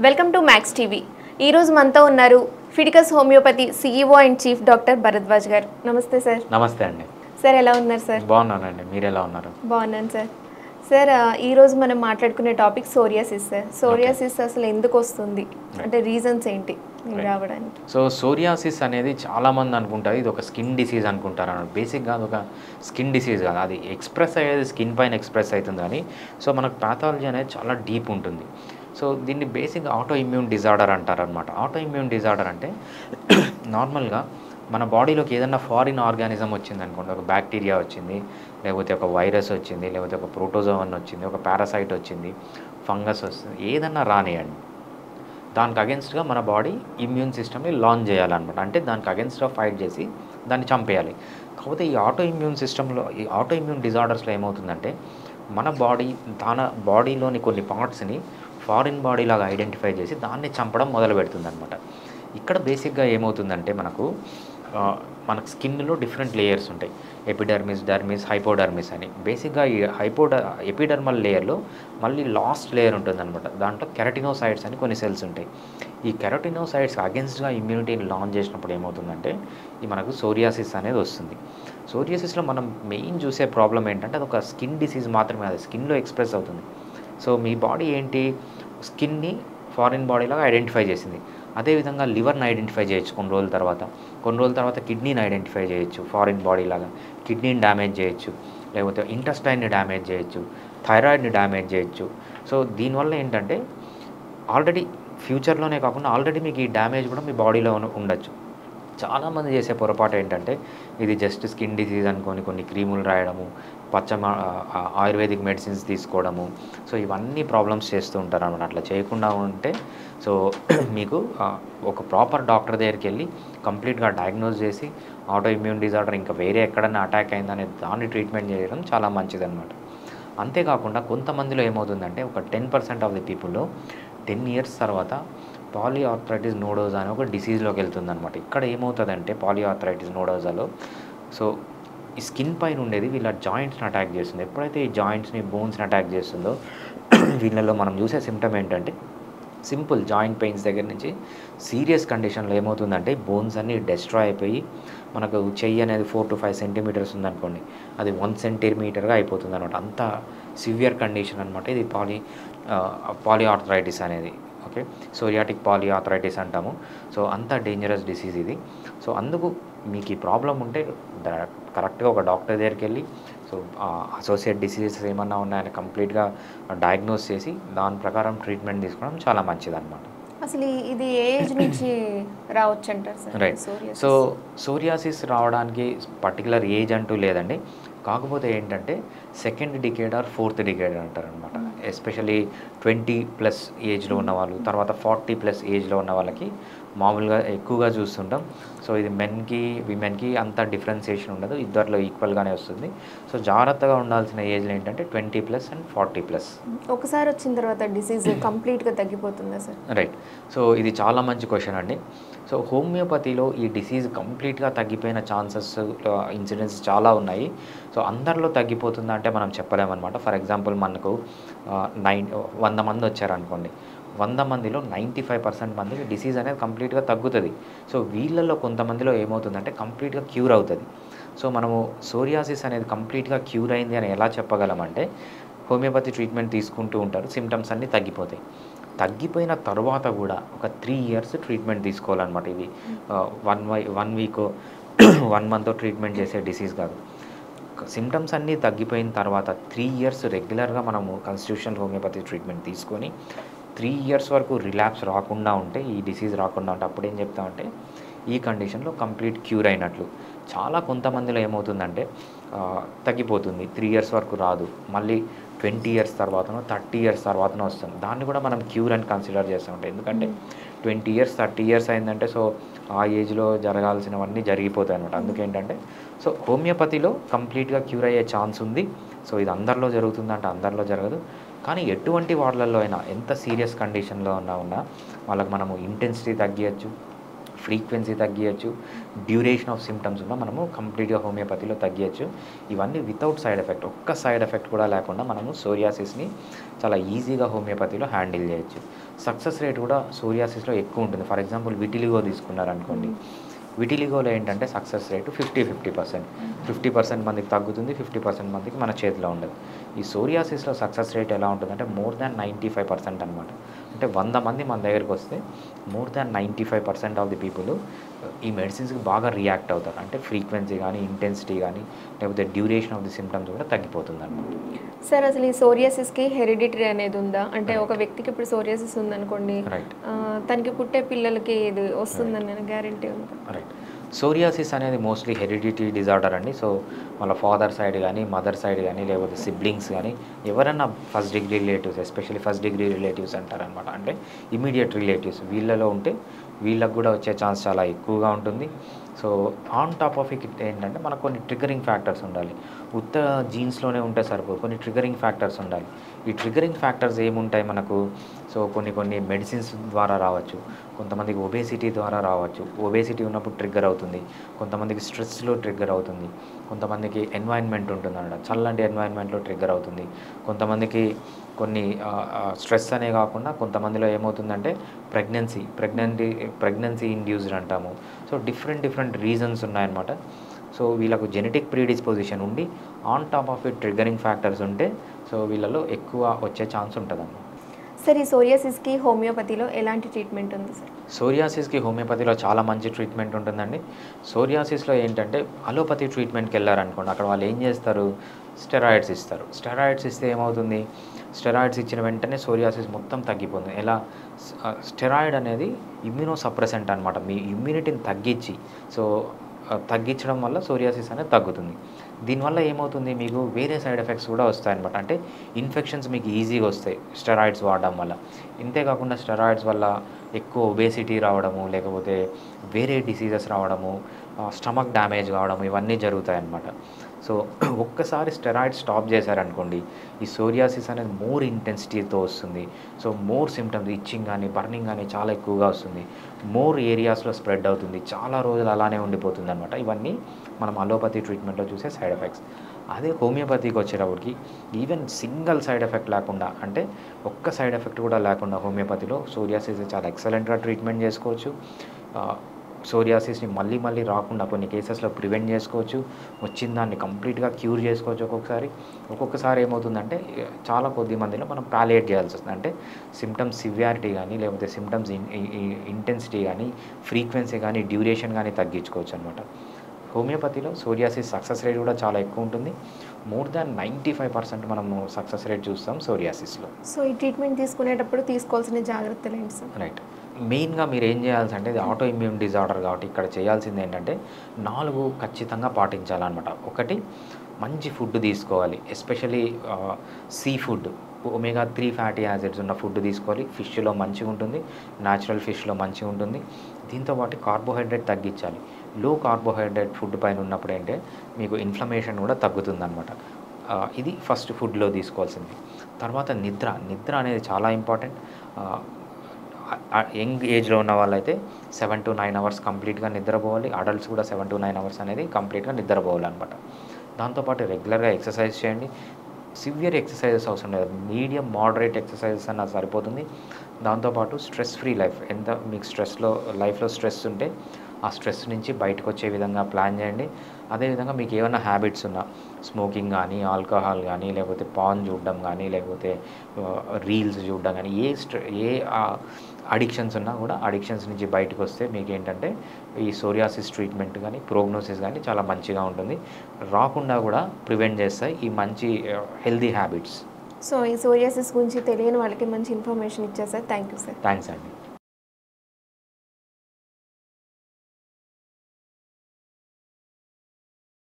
Welcome to max TV. ఈరోజు మనతో ఉన్నారు Fidicus homeopathy CEO and chief doctor Bharadwaj గారు. నమస్తే సార్. నమస్తే అండి. సార్ ఎలా ఉన్నారు సార్? బాగున్నానండి, మీరు ఎలా ఉన్నారు? బాగున్నాను సార్. సార్ ఈరోజు మనం మాట్లాడుకునే టాపిక్ సోరియాసిస్ సార్. సోరియాసిస్ అసలు ఎందుకు వస్తుంది, అంటే రీజన్స్ ఏంటి రావడానికి? సో సోరియాసిస్ అనేది చాలామంది అనుకుంటారు ఇది ఒక స్కిన్ డిసీజ్ అనుకుంటారు అన్నమాట. బేసిక్గా అది ఒక స్కిన్ డిసీజ్ కాదు, అది ఎక్స్ప్రెస్ అయ్యేది స్కిన్ పైన ఎక్స్ప్రెస్ అవుతుంది కానీ సో మనకు ప్యాథాలజీ అనేది చాలా డీప్ ఉంటుంది. సో దీన్ని బేసిక్గా ఆటో ఇమ్యూన్ డిజార్డర్ అంటారనమాట. ఆటో ఇమ్యూన్ డిజార్డర్ అంటే నార్మల్గా మన బాడీలోకి ఏదైనా ఫారిన్ ఆర్గానిజం వచ్చింది అనుకోండి, ఒక బ్యాక్టీరియా వచ్చింది, లేకపోతే ఒక వైరస్ వచ్చింది, లేకపోతే ఒక ప్రోటోజోవన్ వచ్చింది, ఒక పారాసైట్ వచ్చింది, ఫంగస్ వస్తుంది, ఏదన్నా రానియండి, దానికి అగెన్స్ట్గా మన బాడీ ఇమ్యూన్ సిస్టమ్ని లాంచ్ చేయాలన్నమాట. అంటే దానికి అగెన్స్ట్గా ఫైట్ చేసి దాన్ని చంపేయాలి. కాకపోతే ఈ ఆటో ఇమ్యూన్ సిస్టంలో, ఈ ఆటో ఇమ్యూన్ డిజార్డర్స్లో ఏమవుతుందంటే మన బాడీలోని కొన్ని పార్ట్స్ని ఫారిన్ బాడీ లాగా ఐడెంటిఫై చేసి దాన్ని చంపడం మొదలు పెడుతుందన్నమాట. ఇక్కడ బేసిక్గా ఏమవుతుందంటే మనకు స్కిన్లో డిఫరెంట్ లేయర్స్ ఉంటాయి, ఎపిడర్మిస్, డర్మిస్, హైపోడర్మిస్ అని. బేసిక్గా ఈ ఎపిడర్మల్ లేయర్లో మళ్ళీ లాస్ట్ లేయర్ ఉంటుందన్నమాట. దాంట్లో కెరటినోసైడ్స్ అని కొన్ని సెల్స్ ఉంటాయి. ఈ కెరటినోసైడ్స్ అగెన్స్ట్గా ఇమ్యూనిటీని లాంచ్ చేసినప్పుడు ఏమవుతుందంటే ఈ మనకు సోరియాసిస్ అనేది వస్తుంది. సోరియాసిస్లో మనం మెయిన్ చూసే ప్రాబ్లం ఏంటంటే అది ఒక స్కిన్ డిసీజ్ మాత్రమే, అది స్కిన్లో ఎక్స్ప్రెస్ అవుతుంది. సో మీ బాడీ ఏంటి, స్కిన్ని ఫారిన్ బాడీలాగా ఐడెంటిఫై చేసింది. అదేవిధంగా లివర్ని ఐడెంటిఫై చేయొచ్చు కొన్ని రోజుల తర్వాత కిడ్నీని ఐడెంటిఫై చేయొచ్చు ఫారిన్ బాడీ లాగా, కిడ్నీని డ్యామేజ్ చేయొచ్చు, లేకపోతే ఇంటెస్టైన్ని డ్యామేజ్ చేయొచ్చు, థైరాయిడ్ని డ్యామేజ్ చేయొచ్చు. సో దీనివల్ల ఏంటంటే ఆల్రెడీ ఫ్యూచర్లోనే కాకుండా ఆల్రెడీ మీకు ఈ డ్యామేజ్ కూడా మీ బాడీలో ఉండొచ్చు. చాలామంది చేసే పొరపాటు ఏంటంటే ఇది జస్ట్ స్కిన్ డిసీజ్ అనుకొని కొన్ని క్రీములు రాయడము, ఆయుర్వేదిక్ మెడిసిన్స్ తీసుకోవడము, సో ఇవన్నీ ప్రాబ్లమ్స్ చేస్తూ ఉంటారు అన్నమాట. అట్లా చేయకుండా ఉంటే సో మీకు ఒక ప్రాపర్ డాక్టర్ దగ్గరికి వెళ్ళి కంప్లీట్గా డయాగ్నోస్ చేసి ఆటో ఇమ్యూన్ డిజార్డర్ ఇంకా వేరే ఎక్కడన్నా అటాక్ అయిందనే దాన్ని ట్రీట్మెంట్ చేయడం చాలా మంచిదన్నమాట. అంతేకాకుండా కొంతమందిలో ఏమవుతుందంటే ఒక 10% ఆఫ్ ది పీపుల్లో 10 years తర్వాత పాలిఆర్థరైటిస్ నోడోజా అని ఒక డిసీజ్లోకి వెళ్తుందన్నమాట. ఇక్కడ ఏమవుతుందంటే పాలిఆర్థరైటిస్ నోడోజాలో సో ఈ స్కిన్ పైన ఉండేది వీళ్ళ జాయింట్స్ని అటాక్ చేస్తుంది. ఎప్పుడైతే ఈ జాయింట్స్ని, బోన్స్ని అటాక్ చేస్తుందో వీళ్ళలో మనం చూసే సిమ్టమ్ ఏంటంటే సింపుల్ జాయింట్ పెయిన్స్ దగ్గర నుంచి సీరియస్ కండిషన్లో ఏమవుతుందంటే బోన్స్ అన్నీ డెస్ట్రాయ్ అయిపోయి మనకు చెయ్యి అనేది 4 to 5 centimeters ఉందనుకోండి, అది 1 centimeterగా అయిపోతుంది అనమాట. అంత సివియర్ కండిషన్ అనమాట ఇది పాలిఆర్థరైటిస్ అనేది. ఓకే, సోరియాటిక్ పాలిఆర్థరైటిస్ అంటాము. సో అంత డేంజరస్ డిసీజ్ ఇది. సో అందుకు మీకు ఈ ప్రాబ్లం ఉంటే కరెక్ట్గా ఒక డాక్టర్ దగ్గరికి వెళ్ళి సో అసోసియేట్ డిసీజెస్ ఏమన్నా ఉన్నాయని కంప్లీట్గా డయాగ్నోస్ చేసి దాని ప్రకారం ట్రీట్మెంట్ తీసుకోవడం చాలా మంచిదన్నమాట. అసలు ఇది ఏజ్ నుంచి రావచ్చు అంటారు సార్? రైట్. సో సోరియాసిస్ రావడానికి పర్టికులర్ ఏజ్ అంటూ లేదండి. కాకపోతే ఏంటంటే 2nd decade or 4th decade అంటారనమాట. ఎస్పెషలీ 20+ ఏజ్లో ఉన్న వాళ్ళు, తర్వాత 40+ ఏజ్లో ఉన్న వాళ్ళకి మామూలుగా ఎక్కువగా చూస్తుంటాం. సో ఇది మెన్కి విమెన్కి అంత డిఫరెన్సియేషన్ ఉండదు, ఇద్దరిలో ఈక్వల్గానే వస్తుంది. సో జాగ్రత్తగా ఉండాల్సిన ఏజ్లు ఏంటంటే 20+ and 40+. ఒకసారి వచ్చిన తర్వాత డిసీజ్ కంప్లీట్గా తగ్గిపోతుందా సార్? రైట్. సో ఇది చాలా మంచి క్వశ్చన్ అండి. సో హోమియోపతిలో ఈ డిసీజ్ కంప్లీట్గా తగ్గిపోయిన ఛాన్సెస్, ఇన్సిడెంట్స్ చాలా ఉన్నాయి. సో అందరిలో తగ్గిపోతుందా అంటే మనం చెప్పలేమన్నమాట. ఫర్ ఎగ్జాంపుల్ మనకు 100 మంది వచ్చారనుకోండి, 100 మందిలో 95% మందికి డిసీజ్ అనేది కంప్లీట్గా తగ్గుతుంది. సో వీళ్ళల్లో కొంతమందిలో ఏమవుతుందంటే కంప్లీట్గా క్యూర్ అవుతుంది. సో మనము సోరియాసిస్ అనేది కంప్లీట్గా క్యూర్ అయింది అని ఎలా చెప్పగలమంటే హోమియోపతి ట్రీట్మెంట్ తీసుకుంటూ ఉంటారు, సిమ్టమ్స్ అన్నీ తగ్గిపోతాయి. తగ్గిపోయిన తర్వాత కూడా ఒక 3 years ట్రీట్మెంట్ తీసుకోవాలన్నమాట. ఇది 1 week 1 month ట్రీట్మెంట్ చేసే డిసీజ్ కాదు. సిమ్టమ్స్ అన్నీ తగ్గిపోయిన తర్వాత 3 years రెగ్యులర్గా మనము కాన్స్టిట్యూషనల్ హోమియోపతి ట్రీట్మెంట్ తీసుకొని 3 years వరకు రిలాప్స్ రాకుండా ఉంటే, ఈ డిసీజ్ రాకుండా ఉంటే అప్పుడు ఏం చెప్తామంటే ఈ కండిషన్లో కంప్లీట్ క్యూర్ అయినట్లు. చాలా కొంతమందిలో ఏమవుతుందంటే తగ్గిపోతుంది, 3 years వరకు రాదు, మళ్ళీ 20 years తర్వాతనో 30 years తర్వాతనో వస్తుంది. దాన్ని కూడా మనం క్యూర్ అని కన్సిడర్ చేస్తూ ఉంటాం. ఎందుకంటే 20 years 30 years అయిందంటే సో ఆ ఏజ్లో జరగాల్సినవన్నీ జరిగిపోతాయి అనమాట. అందుకేంటంటే సో హోమియోపతిలో కంప్లీట్గా క్యూర్ అయ్యే ఛాన్స్ ఉంది. సో ఇది అందరిలో జరుగుతుందంటే అందరిలో జరగదు. కానీ ఎటువంటి వాళ్ళల్లో అయినా ఎంత సీరియస్ కండిషన్లో ఉన్నా వాళ్ళకి మనము ఇంటెన్సిటీ తగ్గించచ్చు, ఫ్రీక్వెన్సీ తగ్గించచ్చు, డ్యూరేషన్ ఆఫ్ సిమ్టమ్స్ కూడా మనము కంప్లీట్గా హోమియోపతిలో తగ్గించచ్చు. ఇవన్నీ వితౌట్ సైడ్ ఎఫెక్ట్, ఒక్క సైడ్ ఎఫెక్ట్ కూడా లేకుండా మనము సోరియాసిస్ని చాలా ఈజీగా హోమియోపతిలో హ్యాండిల్ చేయొచ్చు. సక్సెస్ రేట్ కూడా సోరియాసిస్లో ఎక్కువ ఉంటుంది. ఫర్ ఎగ్జాంపుల్ విటిలిగో తీసుకున్నారనుకోండి, విటిలిగోలో ఏంటంటే సక్సెస్ రేటు 50% 50% మందికి తగ్గుతుంది, 50% మందికి మన చేతిలో ఉండదు. ఈ సోరియాసిస్లో సక్సెస్ రేట్ ఎలా ఉంటుందంటే మోర్ దాన్ 95% అనమాట. అంటే 100 మంది మన దగ్గరికి వస్తే more than 95% of the people ఈ మెడిసిన్స్కి బాగా రియాక్ట్ అవుతారు. అంటే ఫ్రీక్వెన్సీ కానీ, ఇంటెన్సిటీ కానీ, లేకపోతే డ్యూరేషన్ ఆఫ్ ది సిమ్టమ్స్ కూడా తగ్గిపోతుంది అనమాట. సార్ అసలు ఈ సోరియాసిస్కి హెరిడిటరీ అనేది ఉందా? అంటే ఒక వ్యక్తికి ఇప్పుడు సోరియాసిస్ ఉందనుకోండి, రైట్ తనకి పుట్టే పిల్లలకి ఇది వస్తుందని గ్యారంటీ ఉందా? రైట్. సోరియాసిస్ అనేది మోస్ట్లీ హెరిడిటీ డిజార్డర్ అండి. సో వాళ్ళ ఫాదర్ సైడ్ కానీ, మదర్ సైడ్ కానీ, లేకపోతే సిబ్లింగ్స్ కానీ ఎవరైనా first degree relatives, especially first degree relatives అంటారనమాట. అంటే ఇమీడియట్ రిలేటివ్స్ వీళ్ళలో ఉంటే వీళ్ళకి కూడా వచ్చే ఛాన్స్ చాలా ఎక్కువగా ఉంటుంది. So on top of it ఏంటంటే మనకు కొన్ని ట్రిగరింగ్ ఫ్యాక్టర్స్ ఉండాలి. ఉత్త జీన్స్లోనే ఉంటే సరిపోదు, కొన్ని ట్రిగరింగ్ ఫ్యాక్టర్స్ ఉండాలి. ఈ ట్రిగరింగ్ ఫ్యాక్టర్స్ ఏముంటాయి మనకు? సో కొన్ని మెడిసిన్స్ ద్వారా రావచ్చు, కొంతమందికి ఒబేసిటీ ద్వారా రావచ్చు. ఒబేసిటీ ఉన్నప్పుడు ట్రిగ్గర్ అవుతుంది, కొంతమందికి స్ట్రెస్లో ట్రిగ్గర్ అవుతుంది, కొంతమందికి ఎన్వైర్న్మెంట్ ఉంటుంది అన్నమాట, చల్లంటి ఎన్వైర్న్మెంట్లో ట్రిగ్గర్ అవుతుంది, కొంతమందికి కొన్ని స్ట్రెస్ అనే కాకుండా కొంతమందిలో ఏమవుతుందంటే ప్రెగ్నెన్సీ ఇండ్యూస్డ్ అంటాము. సో డిఫరెంట్ రీజన్స్ ఉన్నాయన్నమాట. సో వీళ్ళకు జెనెటిక్ ప్రీడిస్పోజిషన్ ఉండి on top of it triggering factors ఉంటే సో వీళ్ళలో ఎక్కువ వచ్చే ఛాన్స్ ఉంటుందన్నమాట. సార్ ఈ సోరియాసిస్కి హోమియోపతిలో ఎలాంటి ట్రీట్మెంట్ ఉంది సార్? సోరియాసిస్కి హోమియోపతిలో చాలా మంచి ట్రీట్మెంట్ ఉంటుందండి. సోరియాసిస్లో ఏంటంటే అలోపతి ట్రీట్మెంట్కి వెళ్ళారనుకోండి, అక్కడ వాళ్ళు ఏం చేస్తారు, స్టెరాయిడ్స్ ఇస్తారు. స్టెరాయిడ్స్ ఇస్తే ఏమవుతుంది, స్టెరాయిడ్స్ ఇచ్చిన వెంటనే సోరియాసిస్ మొత్తం తగ్గిపోతుంది. ఎలా? స్టెరాయిడ్ అనేది ఇమ్యూనో సప్రెసెంట్ అనమాట. మీ ఇమ్యూనిటీని తగ్గించడం వల్ల సోరియాసిస్ అనేది తగ్గుతుంది. దీనివల్ల ఏమవుతుంది, మీకు వేరే సైడ్ ఎఫెక్ట్స్ కూడా వస్తాయన్నమాట. అంటే ఇన్ఫెక్షన్స్ మీకు ఈజీగా వస్తాయి స్టెరాయిడ్స్ వాడడం వల్ల. ఇంతేకాకుండా స్టెరాయిడ్స్ వల్ల ఎక్కువ ఒబేసిటీ రావడము, లేకపోతే వేరే డిసీజెస్ రావడము, స్టమక్ డ్యామేజ్ కావడము, ఇవన్నీ జరుగుతాయి అన్నమాట. సో ఒక్కసారి స్టెరాయిడ్ స్టాప్ చేశారనుకోండి, ఈ సోరియాసిస్ అనేది మోర్ ఇంటెన్సిటీతో వస్తుంది. సో మోర్ సిమ్టమ్స్, ఇచ్చింగ్ కానీ, బర్నింగ్ కానీ చాలా ఎక్కువగా వస్తుంది, మోర్ ఏరియాస్లో స్ప్రెడ్ అవుతుంది, చాలా రోజులు అలానే ఉండిపోతుంది అనమాట. ఇవన్నీ మనం అలోపతి ట్రీట్మెంట్లో చూసే సైడ్ ఎఫెక్ట్స్. అదే హోమియోపతికి వచ్చేటప్పటికి ఈవెన్ సింగిల్ సైడ్ ఎఫెక్ట్ లేకుండా, అంటే ఒక్క సైడ్ ఎఫెక్ట్ కూడా లేకుండా హోమియోపతిలో సోరియాసిస్ చాలా ఎక్సలెంట్గా ట్రీట్మెంట్ చేసుకోవచ్చు. సోరియాసిస్ని మళ్ళీ రాకుండా కొన్ని కేసెస్లో ప్రివెంట్ చేసుకోవచ్చు. వచ్చిన దాన్ని కంప్లీట్గా క్యూర్ చేసుకోవచ్చు. ఒక్కొక్కసారి ఏమవుతుందంటే చాలా కొద్ది మందిలో మనం పాలియేట్ చేయాల్సి వస్తుంది. అంటే సిమ్టమ్స్ సివియారిటీ కానీ, లేకపోతే సిమ్టమ్స్ ఇంటెన్సిటీ కానీ, ఫ్రీక్వెన్సీ కానీ, డ్యూరేషన్ కానీ తగ్గించుకోవచ్చు అనమాట. హోమియోపతిలో సోరియాసిస్ సక్సెస్ రేట్ కూడా చాలా ఎక్కువ ఉంటుంది. మోర్ దాన్ 95% మనము సక్సెస్ రేట్ చూస్తాం సోరియాసిస్లో. సో ఈ ట్రీట్మెంట్ తీసుకునేటప్పుడు తీసుకోవాల్సిన జాగ్రత్తలు ఏంటి సార్? రైట్. మెయిన్గా మీరు ఏం చేయాల్సి అంటే ఇది ఆటో ఇమ్యూన్ డిజార్డర్ కాబట్టి ఇక్కడ చేయాల్సింది ఏంటంటే 4 ఖచ్చితంగా పాటించాలన్నమాట. ఒకటి, మంచి ఫుడ్ తీసుకోవాలి. Especially sea food, omega-3 fatty acids ఉన్న ఫుడ్ తీసుకోవాలి. ఫిష్లో మంచిగా ఉంటుంది, న్యాచురల్ ఫిష్లో మంచిగా ఉంటుంది. దీంతోపాటు కార్బోహైడ్రేట్ తగ్గించాలి. లో కార్బోహైడ్రేట్ ఫుడ్ పైన ఉన్నప్పుడు ఏంటంటే మీకు ఇన్ఫ్లమేషన్ కూడా తగ్గుతుందన్నమాట. ఇది ఫస్ట్ ఫుడ్లో తీసుకోవాల్సింది. తర్వాత నిద్ర అనేది చాలా ఇంపార్టెంట్. యంగ్ ఏజ్లో ఉన్న వాళ్ళైతే 7 to 9 అవర్స్ కంప్లీట్గా నిద్రపోవాలి. అడల్ట్స్ కూడా 7 to 9 అవర్స్ అనేది కంప్లీట్గా నిద్రపోవాలన్నమాట. దాంతోపాటు రెగ్యులర్గా ఎక్సర్సైజ్ చేయండి. సివియర్ ఎక్సర్సైజెస్ అవసరం లేదు, మీడియం మోడరేట్ ఎక్సర్సైజెస్ అన్న సరిపోతుంది. దాంతోపాటు స్ట్రెస్ ఫ్రీ లైఫ్, ఎంత మీకు లైఫ్లో స్ట్రెస్ ఉంటే ఆ స్ట్రెస్ నుంచి బయటకు వచ్చే విధంగా ప్లాన్ చేయండి. అదేవిధంగా మీకు ఏమైనా హ్యాబిట్స్ ఉన్నా, స్మోకింగ్ కానీ, ఆల్కహాల్ కానీ, లేకపోతే పాన్ చూడడం కానీ, లేకపోతే రీల్స్ చూడడం కానీ, ఏ అడిక్షన్స్ ఉన్నా కూడా అడిక్షన్స్ నుంచి బయటకు వస్తే మీకు ఏంటంటే ఈ సోరియాసిస్ ట్రీట్మెంట్ కానీ, ప్రోగ్నోసిస్ కానీ చాలా మంచిగా ఉంటుంది. రాకుండా కూడా ప్రివెంట్ చేస్తాయి ఈ మంచి హెల్దీ హ్యాబిట్స్. సో ఈ సోరియాసిస్ గురించి తెలియని వాళ్ళకి మంచి ఇన్ఫర్మేషన్ ఇచ్చారు sir. Thank you sir. Thanks అండి.